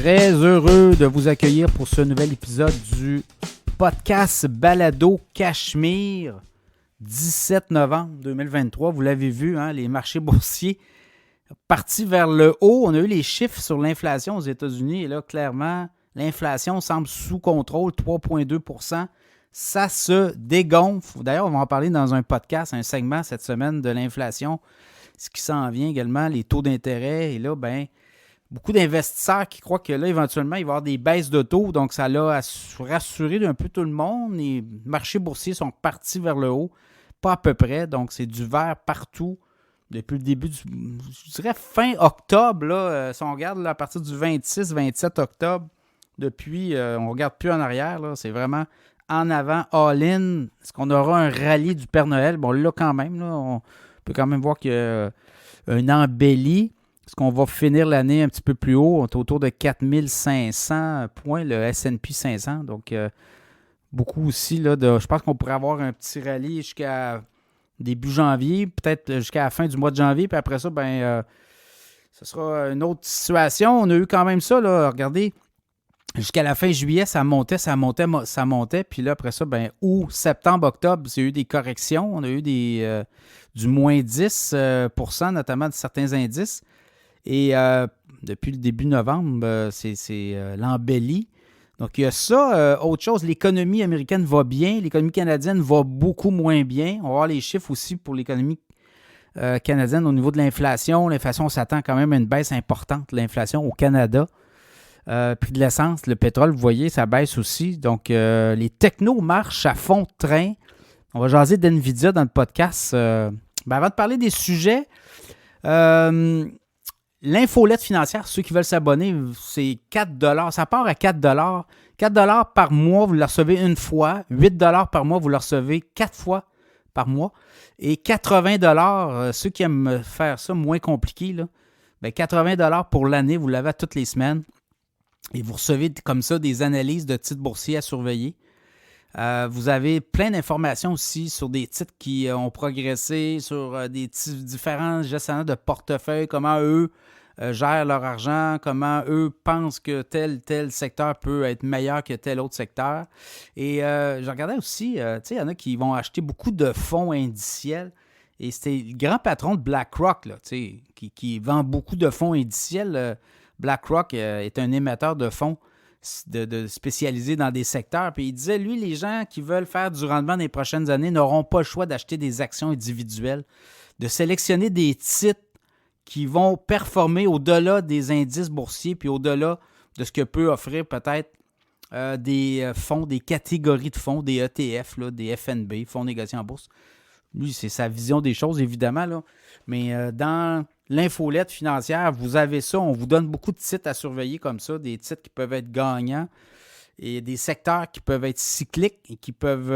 Très heureux de vous accueillir pour ce nouvel épisode du podcast Balado Cachemire, 17 novembre 2023. Vous l'avez vu, hein, les marchés boursiers partis vers le haut. On a eu les chiffres sur l'inflation aux États-Unis et là, clairement, l'inflation semble sous contrôle, 3,2 %. Ça se dégonfle. D'ailleurs, on va en parler dans un podcast, un segment cette semaine de l'inflation, ce qui s'en vient également, les taux d'intérêt. Et là, beaucoup d'investisseurs qui croient que là, éventuellement, il va y avoir des baisses de taux. Donc, ça l'a rassuré d'un peu tout le monde. Les marchés boursiers sont partis vers le haut, pas à peu près. Donc, c'est du vert partout depuis le début je dirais fin octobre. Là, si on regarde là, à partir du 26-27 octobre, depuis, on ne regarde plus en arrière. Là, c'est vraiment en avant, all-in. Est-ce qu'on aura un rallye du Père Noël? Bon, là, quand même, là, on peut quand même voir qu'il y a une embellie. Est-ce qu'on va finir l'année un petit peu plus haut? On est autour de 4500 points, le S&P 500. Donc, beaucoup aussi, là, je pense qu'on pourrait avoir un petit rallye jusqu'à début janvier, peut-être jusqu'à la fin du mois de janvier. Puis après ça, ce sera une autre situation. On a eu quand même ça, là, regardez, jusqu'à la fin juillet, ça montait. Puis là, après ça, août, septembre, octobre, il y a eu des corrections. On a eu du moins 10%, notamment de certains indices. Et depuis le début novembre, c'est l'embellie. Donc, il y a ça. Autre chose, l'économie américaine va bien. L'économie canadienne va beaucoup moins bien. On va voir les chiffres aussi pour l'économie canadienne au niveau de l'inflation. L'inflation, on s'attend quand même à une baisse importante, l'inflation au Canada. Prix de l'essence, le pétrole, vous voyez, ça baisse aussi. Donc, les technos marchent à fond de train. On va jaser d'NVIDIA dans le podcast. Avant de parler des sujets, l'infolette financière, ceux qui veulent s'abonner, c'est 4 $. Ça part à 4 $. 4 $ par mois, vous le recevez une fois. 8 $ par mois, vous le recevez 4 fois par mois. Et 80 $, ceux qui aiment faire ça moins compliqué, là, 80 $ pour l'année, vous l'avez toutes les semaines. Et vous recevez comme ça des analyses de titres boursiers à surveiller. Vous avez plein d'informations aussi sur des titres qui ont progressé, sur des différents gestionnaires de portefeuille, comment eux gèrent leur argent, comment eux pensent que tel secteur peut être meilleur que tel autre secteur. Et je regardais aussi, il y en a qui vont acheter beaucoup de fonds indiciels. Et c'était le grand patron de BlackRock là, qui vend beaucoup de fonds indiciels. BlackRock est un émetteur de fonds spécialisé dans des secteurs. Puis il disait, lui, les gens qui veulent faire du rendement dans les prochaines années n'auront pas le choix d'acheter des actions individuelles, de sélectionner des titres qui vont performer au-delà des indices boursiers puis au-delà de ce que peut offrir peut-être des fonds, des catégories de fonds, des ETF, là, des FNB, fonds négociés en bourse. Lui, c'est sa vision des choses, évidemment, là. Mais dans l'infolette financière, vous avez ça. On vous donne beaucoup de titres à surveiller comme ça, des titres qui peuvent être gagnants et des secteurs qui peuvent être cycliques et qui peuvent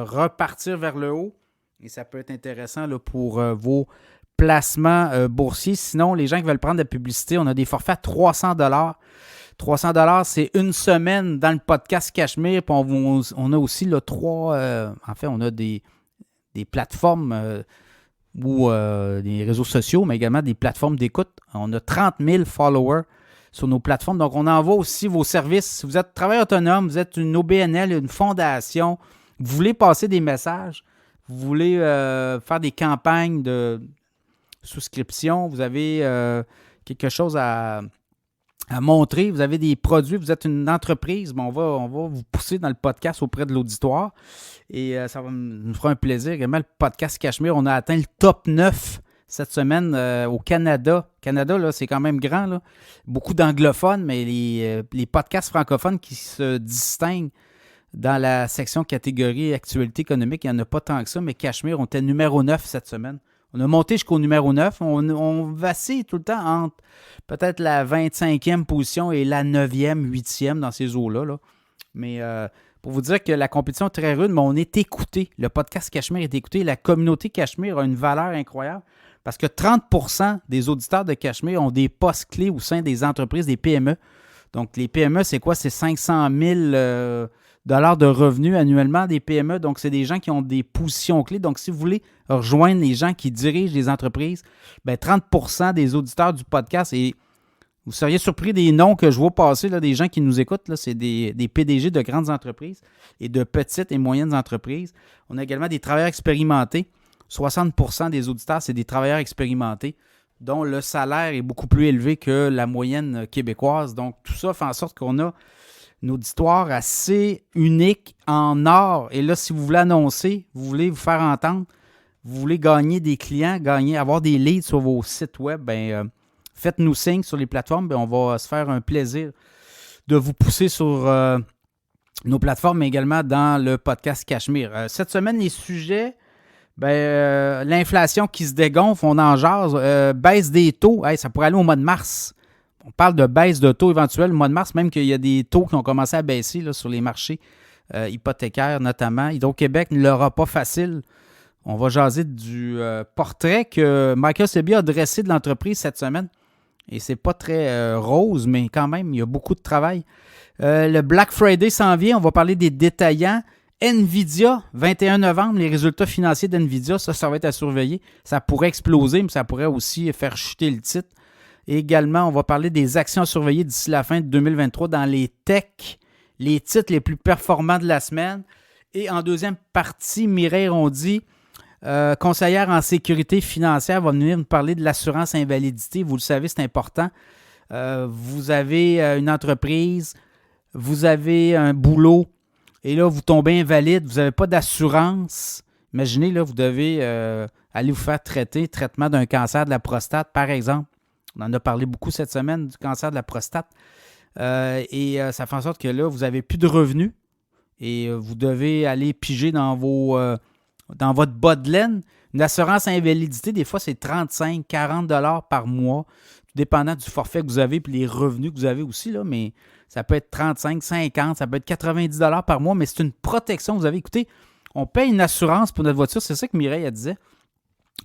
repartir vers le haut. Et ça peut être intéressant là, pour vos placements boursiers. Sinon, les gens qui veulent prendre de la publicité, on a des forfaits à 300 $. 300 $, c'est une semaine dans le podcast Cachemire. Puis on a aussi là, on a des plateformes ou des réseaux sociaux, mais également des plateformes d'écoute. On a 30 000 followers sur nos plateformes. Donc, on envoie aussi vos services. Si vous êtes travailleur autonome, vous êtes une OBNL, une fondation, vous voulez passer des messages, vous voulez faire des campagnes de souscription, vous avez quelque chose à montrer, vous avez des produits, vous êtes une entreprise, on va vous pousser dans le podcast auprès de l'auditoire et ça nous fera un plaisir. Également, le podcast Cachemire, on a atteint le top 9 cette semaine au Canada. Canada, là, c'est quand même grand, là. Beaucoup d'anglophones, mais les podcasts francophones qui se distinguent dans la section catégorie actualité économique, il n'y en a pas tant que ça, mais Cachemire, on était numéro 9 cette semaine. On a monté jusqu'au numéro 9. On vacille tout le temps entre peut-être la 25e position et la 9e, 8e dans ces eaux-là. Là. Mais pour vous dire que la compétition est très rude, mais on est écouté. Le podcast Cachemire est écouté. La communauté Cachemire a une valeur incroyable parce que 30% des auditeurs de Cachemire ont des postes clés au sein des entreprises, des PME. Donc, les PME, c'est quoi? C'est 500 000 dollars de revenus annuellement des PME. Donc, c'est des gens qui ont des positions clés. Donc, si vous voulez rejoindre les gens qui dirigent les entreprises, 30% des auditeurs du podcast, et Vous seriez surpris des noms que je vois passer, là, des gens qui nous écoutent. Là, c'est des PDG de grandes entreprises et de petites et moyennes entreprises. On a également des travailleurs expérimentés. 60% des auditeurs, c'est des travailleurs expérimentés dont le salaire est beaucoup plus élevé que la moyenne québécoise. Donc, tout ça fait en sorte qu'on a une auditoire assez unique en or. Et là, si vous voulez annoncer, vous voulez vous faire entendre, vous voulez gagner des clients, avoir des leads sur vos sites web, faites-nous signe sur les plateformes. On va se faire un plaisir de vous pousser sur nos plateformes, mais également dans le podcast Cachemire. Cette semaine, les sujets, l'inflation qui se dégonfle, on en jase, baisse des taux, ça pourrait aller au mois de mars. On parle de baisse de taux éventuelle au mois de mars, même qu'il y a des taux qui ont commencé à baisser là, sur les marchés hypothécaires notamment. Hydro-Québec ne l'aura pas facile. On va jaser du portrait que Michael Sebi a dressé de l'entreprise cette semaine. Et c'est pas très rose, mais quand même, il y a beaucoup de travail. Le Black Friday s'en vient. On va parler des détaillants. NVIDIA, 21 novembre, les résultats financiers d'NVIDIA, ça va être à surveiller. Ça pourrait exploser, mais ça pourrait aussi faire chuter le titre. Et également, on va parler des actions à surveiller d'ici la fin de 2023 dans les techs, les titres les plus performants de la semaine. Et en deuxième partie, Mireille Rondy, conseillère en sécurité financière, va venir nous parler de l'assurance invalidité. Vous le savez, c'est important. Vous avez une entreprise, vous avez un boulot, et là, vous tombez invalide, vous n'avez pas d'assurance. Imaginez, là, vous devez aller vous faire traitement d'un cancer de la prostate, par exemple. On en a parlé beaucoup cette semaine du cancer de la prostate. Ça fait en sorte que là, vous n'avez plus de revenus et vous devez aller piger dans votre bas de laine. Une assurance invalidité, des fois, c'est 35, 40 $ par mois, dépendant du forfait que vous avez et les revenus que vous avez aussi, là, mais ça peut être 35, 50, ça peut être 90 $ par mois, mais c'est une protection que vous avez. Écoutez, on paye une assurance pour notre voiture, c'est ça que Mireille elle disait.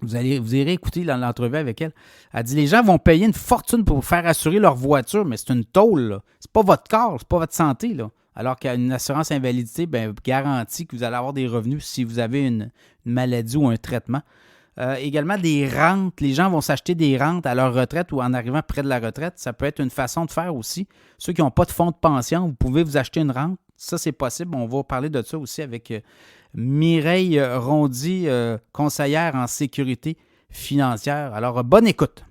Vous irez écouter l'entrevue avec elle. Elle dit les gens vont payer une fortune pour vous faire assurer leur voiture, mais c'est une tôle, là. C'est pas votre corps, c'est pas votre santé, là. Alors qu'une assurance invalidité garantit que vous allez avoir des revenus si vous avez une maladie ou un traitement. Également des rentes. Les gens vont s'acheter des rentes à leur retraite ou en arrivant près de la retraite. Ça peut être une façon de faire aussi. Ceux qui n'ont pas de fonds de pension, vous pouvez vous acheter une rente. Ça, c'est possible. On va parler de ça aussi avec Mireille Rondy, conseillère en sécurité financière. Alors, bonne écoute.